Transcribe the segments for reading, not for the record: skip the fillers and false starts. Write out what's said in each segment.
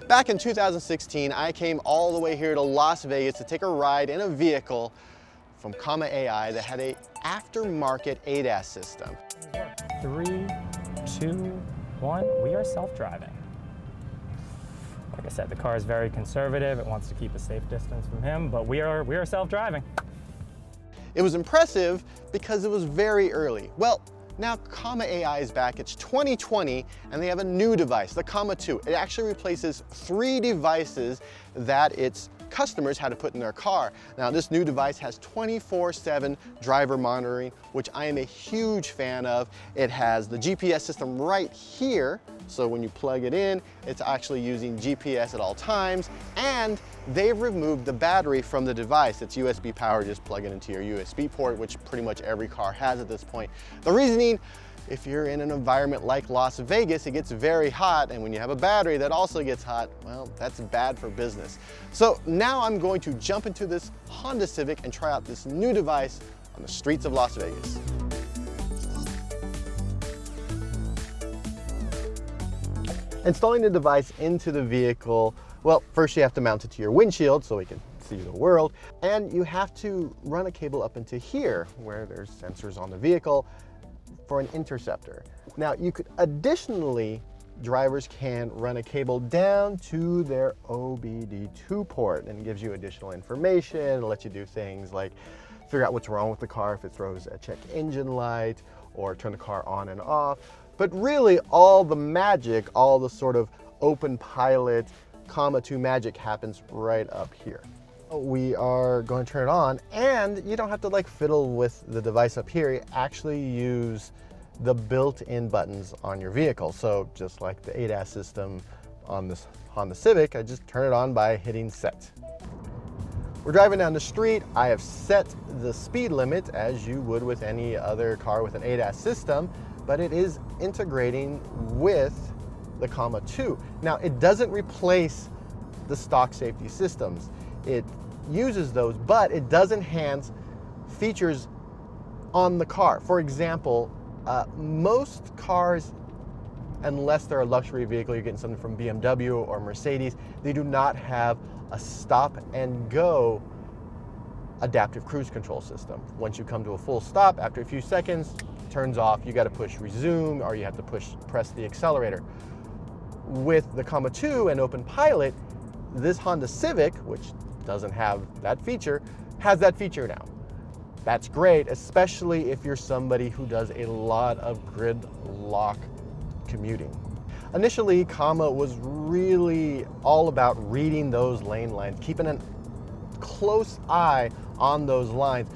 Back in 2016, I came all the way here to Las Vegas to take a ride in a vehicle from Comma AI that had a aftermarket ADAS system. 3, 2, 1, we are self-driving. Like I said, the car is very conservative. It wants to keep a safe distance from him, but we are self-driving. It was impressive because it was very early. Well, now Comma AI is back. It's 2020 and they have a new device, the Comma 2. It actually replaces 3 devices that its customers had to put in their car. Now this new device has 24/7 driver monitoring, which I am a huge fan of. It has the GPS system right here, so when you plug it in, it's actually using GPS at all times, and they've removed the battery from the device. It's USB power, just plug it into your USB port, which pretty much every car has at this point. The reasoning, if you're in an environment like Las Vegas, it gets very hot, and when you have a battery that also gets hot, well, that's bad for business. So now I'm going to jump into this Honda Civic and try out this new device on the streets of Las Vegas. Installing the device into the vehicle, well, first you have to mount it to your windshield so we can see the world, and you have to run a cable up into here where there's sensors on the vehicle for an interceptor. Now you could additionally, drivers can run a cable down to their OBD2 port, and it gives you additional information and lets you do things like figure out what's wrong with the car if it throws a check engine light or turn the car on and off. But really all the magic, all the sort of open pilot Comma 2 magic happens right up here. We are going to turn it on, and you don't have to like fiddle with the device up here. You actually use the built-in buttons on your vehicle. So just like the ADAS system on this Honda Civic, I just turn it on by hitting set. We're driving down the street. I have set the speed limit as you would with any other car with an ADAS system, but it is integrating with the Comma 2. Now it doesn't replace the stock safety systems. It uses those, but it does enhance features on the car. For example, most cars, unless they're a luxury vehicle, you're getting something from BMW or Mercedes, they do not have a stop and go adaptive cruise control system. Once you come to a full stop, after a few seconds, it turns off. You got to push resume, or you have to press the accelerator. With the Comma 2 and Open Pilot, this Honda Civic, which doesn't have that feature, has that feature now. That's great, especially if you're somebody who does a lot of gridlock commuting. Initially, Comma was really all about reading those lane lines, keeping a close eye on those lines.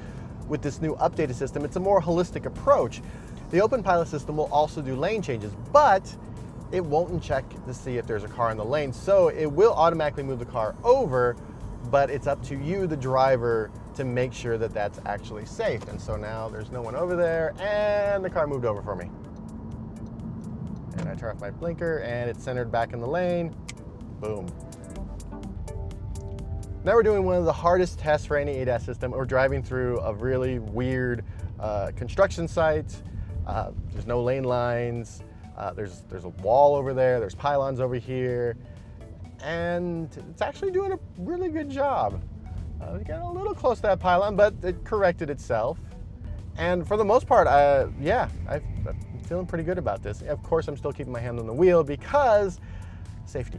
With this new updated system, it's a more holistic approach. The Open Pilot system will also do lane changes, but it won't check to see if there's a car in the lane, so it will automatically move the car over, but it's up to you, the driver, to make sure that that's actually safe. And so now there's no one over there, and the car moved over for me. And I turn off my blinker, and it's centered back in the lane. Boom. Now we're doing one of the hardest tests for any ADAS system. We're driving through a really weird construction site. There's no lane lines. There's a wall over there. There's pylons over here. And it's actually doing a really good job. We got a little close to that pylon, but it corrected itself. And for the most part, yeah, I'm feeling pretty good about this. Of course, I'm still keeping my hand on the wheel because safety.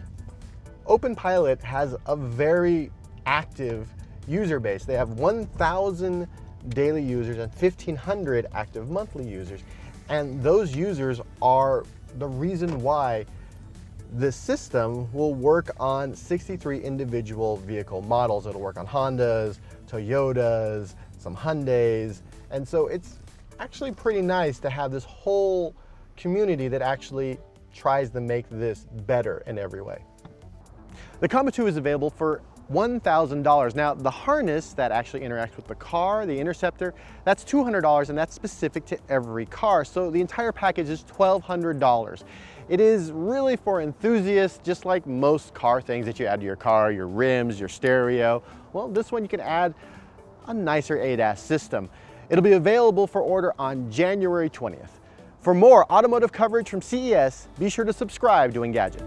Open Pilot has a very active user base. They have 1,000 daily users and 1,500 active monthly users. And those users are the reason why this system will work on 63 individual vehicle models. It'll work on Hondas, Toyotas, some Hyundais. And so it's actually pretty nice to have this whole community that actually tries to make this better in every way. The Comma 2 is available for $1,000. Now, the harness that actually interacts with the car, the interceptor, that's $200, and that's specific to every car. So the entire package is $1,200. It is really for enthusiasts, just like most car things that you add to your car, your rims, your stereo. Well, this one you can add a nicer ADAS system. It'll be available for order on January 20th. For more automotive coverage from CES, be sure to subscribe to Engadget.